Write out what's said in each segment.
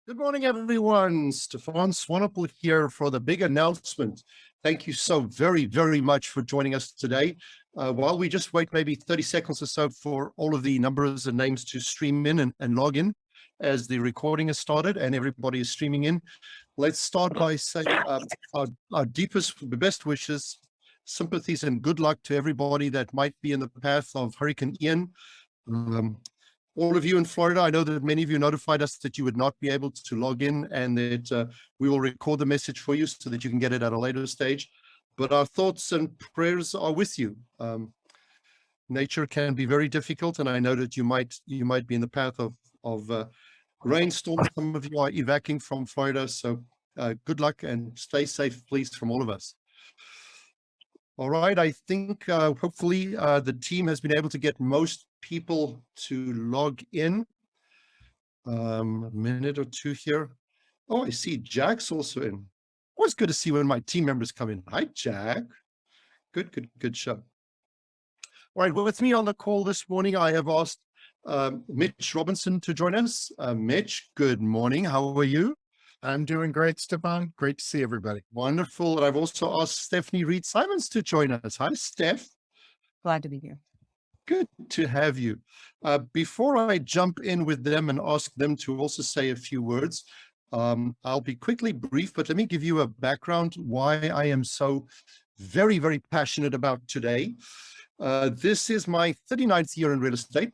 Good morning, everyone. Stefan Swanepoel here for the big announcement. Thank you so very, very much for joining us today. While we just wait maybe 30 seconds or so for all of the numbers and names to stream in and log in as the recording has started and everybody is streaming in, let's start by saying our deepest, best wishes, sympathies, and good luck to everybody that might be in the path of Hurricane Ian. All of you in Florida, I know that many of you notified us that you would not be able to log in and that we will record the message for you so that you can get it at a later stage. But our thoughts and prayers are with you. Nature can be very difficult, and I know that you might be in the path of rainstorm. Some of you are evacuating from Florida, so good luck and stay safe, please, from all of us. All right, I think hopefully the team has been able to get most people to log in. A minute or two here. Oh, I see Jack's also in. Always good to see when my team members come in. Hi, Jack. Good show. All right, well, with me on the call this morning, I have asked Mitch Robinson to join us. Mitch, good morning. How are you? I'm doing great, Stefan. Great to see everybody. Wonderful. And I've also asked Stephanie Reed-Simons to join us. Hi, Steph. Glad to be here. Good to have you. Before I jump in with them and ask them to also say a few words, I'll be quickly brief, but let me give you a background why I am so very, very passionate about today. This is my 39th year in real estate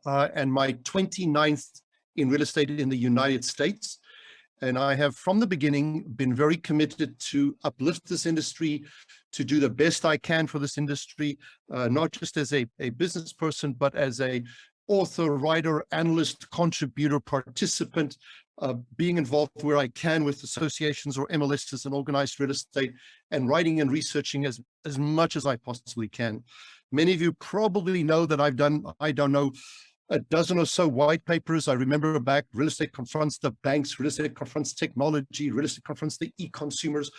and my 29th in real estate in the United States. And I have, from the beginning, been very committed to uplift this industry, to do the best I can for this industry, not just as a business person, but as a author, writer, analyst, contributor, participant, being involved where I can with associations or MLSs and organized real estate, and writing and researching as much as I possibly can. Many of you probably know that I've done, I don't know, a dozen or so white papers. I remember back, real estate confronts the banks, real estate confronts technology, real estate confronts the e-consumers.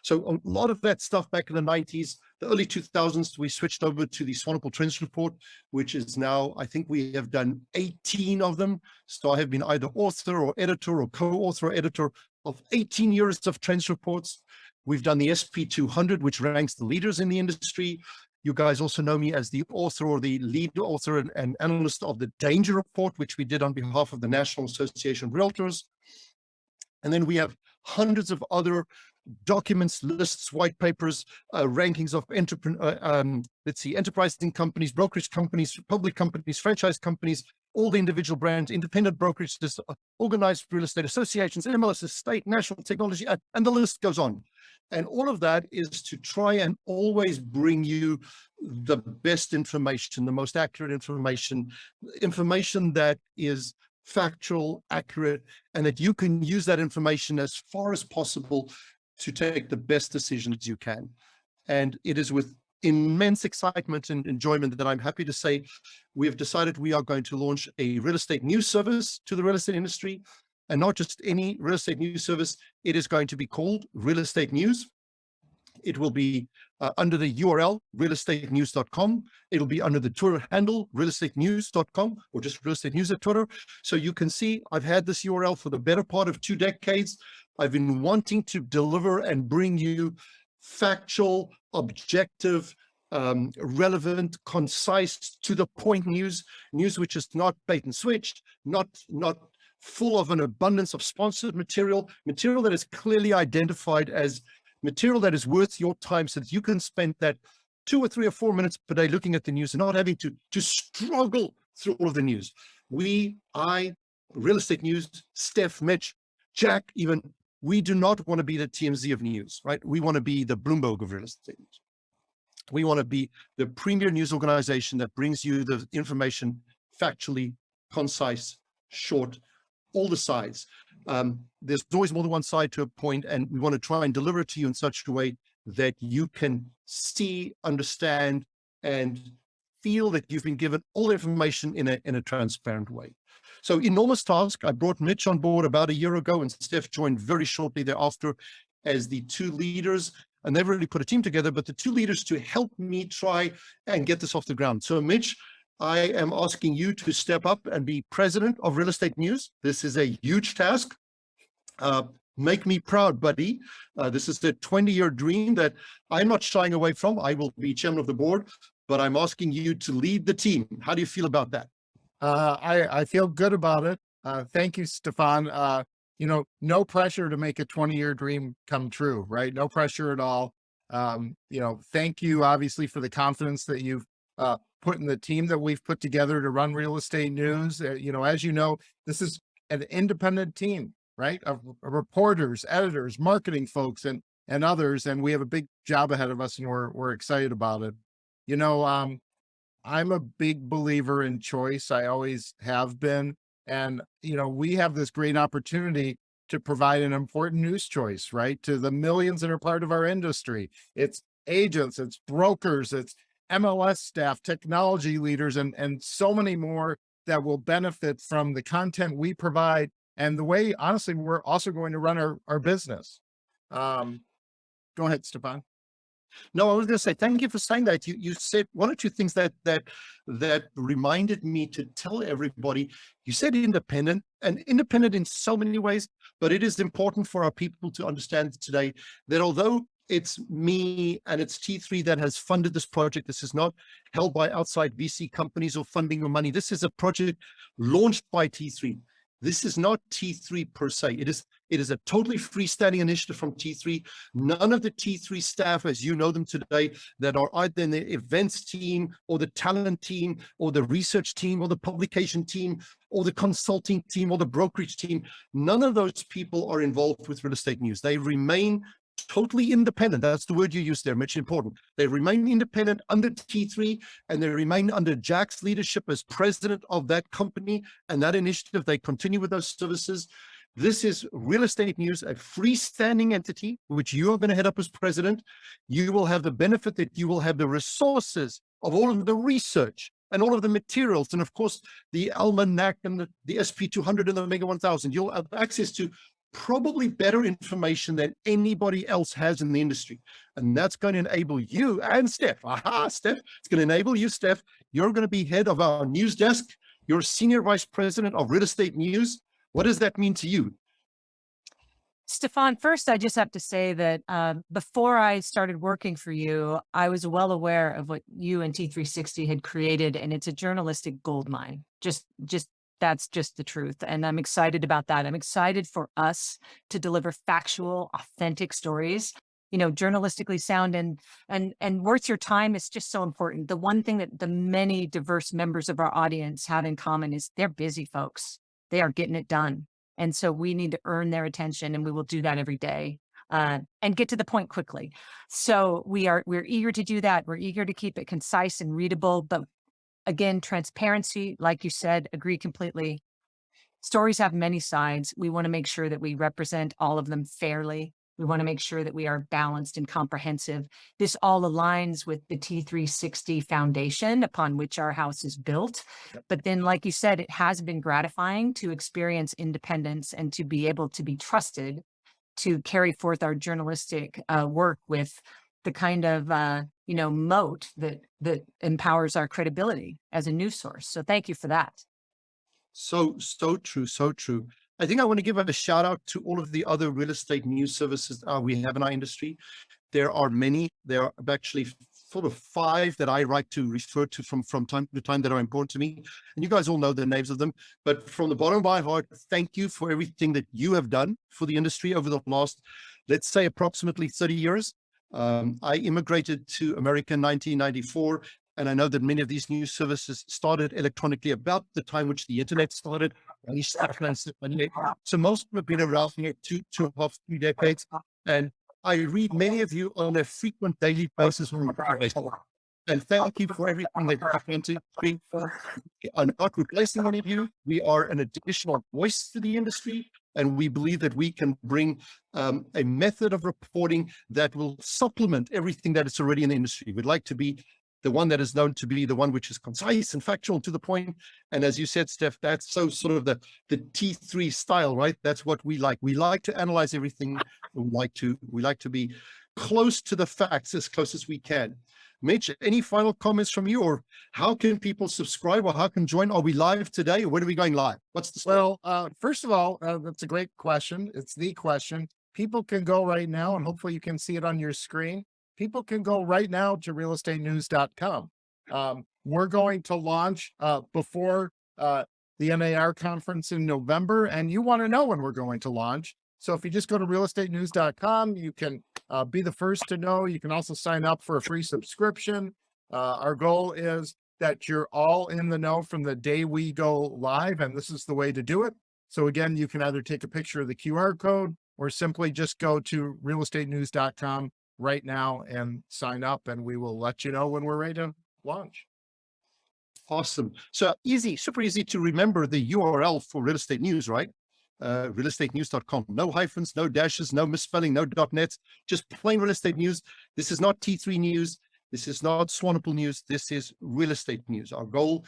So a lot of that stuff back in the 90s, the early 2000s, we switched over to the Swanepoel Trends Report, which is now, I think we have done 18 of them. So I have been either author or editor or co-author or editor of 18 years of trends reports. We've done the SP200, which ranks the leaders in the industry. You guys also know me as the author or the lead author and analyst of the Danger Report, which we did on behalf of the National Association of Realtors. And then we have hundreds of other documents, lists, white papers, rankings of enterprising companies, brokerage companies, public companies, franchise companies, all the individual brands, independent brokerages, organized real estate associations, MLS, state, national technology, and the list goes on. And all of that is to try and always bring you the best information, the most accurate information, information that is factual, accurate, and that you can use that information as far as possible to take the best decisions you can. And it is with immense excitement and enjoyment that I'm happy to say we have decided we are going to launch a real estate news service to the real estate industry. And not just any real estate news service, it is going to be called Real Estate News. It will be under the URL, realestatenews.com. It'll be under the Twitter handle, realestatenews.com, or just Real Estate News at Twitter. So you can see I've had this URL for the better part of 2 decades. I've been wanting to deliver and bring you factual, objective, relevant, concise, to the point news which is not bait and switched, not full of an abundance of sponsored material that is clearly identified as material that is worth your time so that you can spend that 2 or 3 or 4 minutes per day looking at the news and not having to struggle through all of the news. Real Estate News, Steph, Mitch, Jack, even, we do not want to be the TMZ of news, right? We want to be the Bloomberg of real estate news. We want to be the premier news organization that brings you the information factually, concise, short, all the sides. There's always more than one side to a point, and we want to try and deliver it to you in such a way that you can see, understand, and feel that you've been given all the information in a transparent way. So enormous task. I brought Mitch on board about a year ago, and Steph joined very shortly thereafter as the 2 leaders. And they've really put a team together, but the 2 leaders to help me try and get this off the ground. So Mitch, I am asking you to step up and be president of Real Estate News. This is a huge task. Make me proud, buddy. This is the 20-year dream that I'm not shying away from. I will be chairman of the board, but I'm asking you to lead the team. How do you feel about that? I feel good about it. Thank you, Stefan. No pressure to make a 20-year dream come true, right? No pressure at all. Thank you, obviously, for the confidence that you've put in the team that we've put together to run Real Estate News. As you know, this is an independent team, right? Of reporters, editors, marketing folks, and others. And we have a big job ahead of us, and we're excited about it. I'm a big believer in choice. I always have been. And, we have this great opportunity to provide an important news choice, right? To the millions that are part of our industry. It's agents, it's brokers, it's MLS staff, technology leaders, and so many more that will benefit from the content we provide and the way, honestly, we're also going to run our business. Go ahead, Stefan. No, I was going to say, thank you for saying that. You said one or two things that reminded me to tell everybody. You said independent, and independent in so many ways, but it is important for our people to understand today that although it's me and it's T3 that has funded this project, this is not held by outside VC companies or funding or money. This is a project launched by T3. This is not T3 per se. It is a totally freestanding initiative from T3. None of the T3 staff, as you know them today, that are either in the events team or the talent team or the research team or the publication team or the consulting team or the brokerage team, none of those people are involved with Real Estate News. They remain totally independent. That's the word you used there, Mitch, important. They remain independent under T3, and they remain under Jack's leadership as president of that company and that initiative. They continue with those services. This is Real Estate News, a freestanding entity, which you are going to head up as president. You will have the benefit that you will have the resources of all of the research and all of the materials, and of course, the Almanac and the SP200 and the Mega 1000. You'll have access to probably better information than anybody else has in the industry. And that's going to enable you and Steph. Steph, it's going to enable you, Steph. You're going to be head of our news desk. You're senior vice president of Real Estate News. What does that mean to you? Stefan, first, I just have to say that before I started working for you, I was well aware of what you and T360 had created, and it's a journalistic goldmine. That's just the truth. And I'm excited about that. I'm excited for us to deliver factual, authentic stories, journalistically sound and worth your time. Is just so important. The one thing that the many diverse members of our audience have in common is they're busy folks. They are getting it done. And so we need to earn their attention, and we will do that every day and get to the point quickly. So we're eager to do that. We're eager to keep it concise and readable, but again, transparency, like you said, agree completely. Stories have many sides. We want to make sure that we represent all of them fairly. We want to make sure that we are balanced and comprehensive. This all aligns with the T360 foundation upon which our house is built. But then, like you said, it has been gratifying to experience independence and to be able to be trusted to carry forth our journalistic work with the kind of moat that empowers our credibility as a news source. So thank you for that. So true, so true. I think I want to give a shout out to all of the other real estate news services we have in our industry. There are many. There are actually sort of 5 that I like to refer to from time to time that are important to me. And you guys all know the names of them. But from the bottom of my heart, thank you for everything that you have done for the industry over the last, let's say, approximately 30 years. I immigrated to America in 1994, and I know that many of these news services started electronically about the time which the internet started. So most of them have been around for 2.5, 3 decades. And I read many of you on a frequent daily basis. And thank you for everything that you've been to. We are not replacing any of you. We are an additional voice to the industry. And we believe that we can bring a method of reporting that will supplement everything that is already in the industry. We'd like to be the one that is known to be the one which is concise and factual to the point. And as you said, Steph, that's so sort of the T3 style, right? That's what we like. We like to analyze everything. We like to be close to the facts as close as we can. Mitch, any final comments from you, or how can people subscribe, or how can join? Are we live today, or when are we going live? What's the story? Well, first of all, that's a great question. It's the question. People can go right now, and hopefully you can see it on your screen. People can go right now to realestatenews.com. We're going to launch before the NAR conference in November, and you want to know when we're going to launch. So if you just go to realestatenews.com, you can be the first to know. You can also sign up for a free subscription. Our goal is that you're all in the know from the day we go live, and this is the way to do it. So again, you can either take a picture of the QR code or simply just go to realestatenews.com right now and sign up, and we will let you know when we're ready to launch. Awesome. So easy, super easy to remember the URL for Real Estate News, right? Realestatenews.com. No hyphens, no dashes, no misspelling, no .net, just plain Real Estate News. This is not T3 News. This is not Swanepoel News. This is Real Estate News. Our goal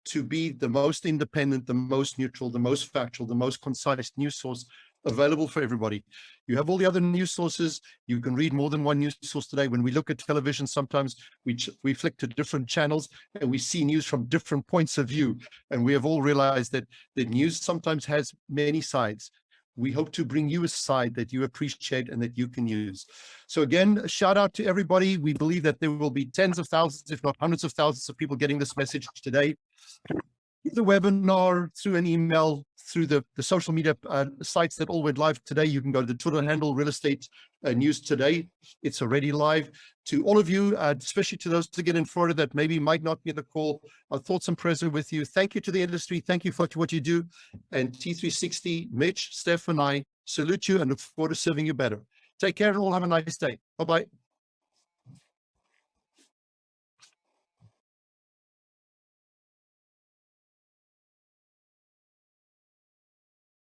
to be the most independent, the most neutral, the most factual, the most concise news source available for everybody. You have all the other news sources. You can read more than one news source today. When we look at television, sometimes we flick to different channels and we see news from different points of view. And we have all realized that the news sometimes has many sides. We hope to bring you a side that you appreciate and that you can use. So again, a shout out to everybody. We believe that there will be tens of thousands, if not hundreds of thousands of people getting this message today. The webinar, through an email, through the social media sites that all went live today. You can go to the Twitter handle, Real Estate News Today. It's already live. To all of you, especially to those to get in Florida that maybe might not be in the call, our thoughts and prayers are with you. Thank you to the industry. Thank you for what you do. And T360, Mitch, Steph, and I salute you and look forward to serving you better. Take care and all have a nice day. Bye-bye.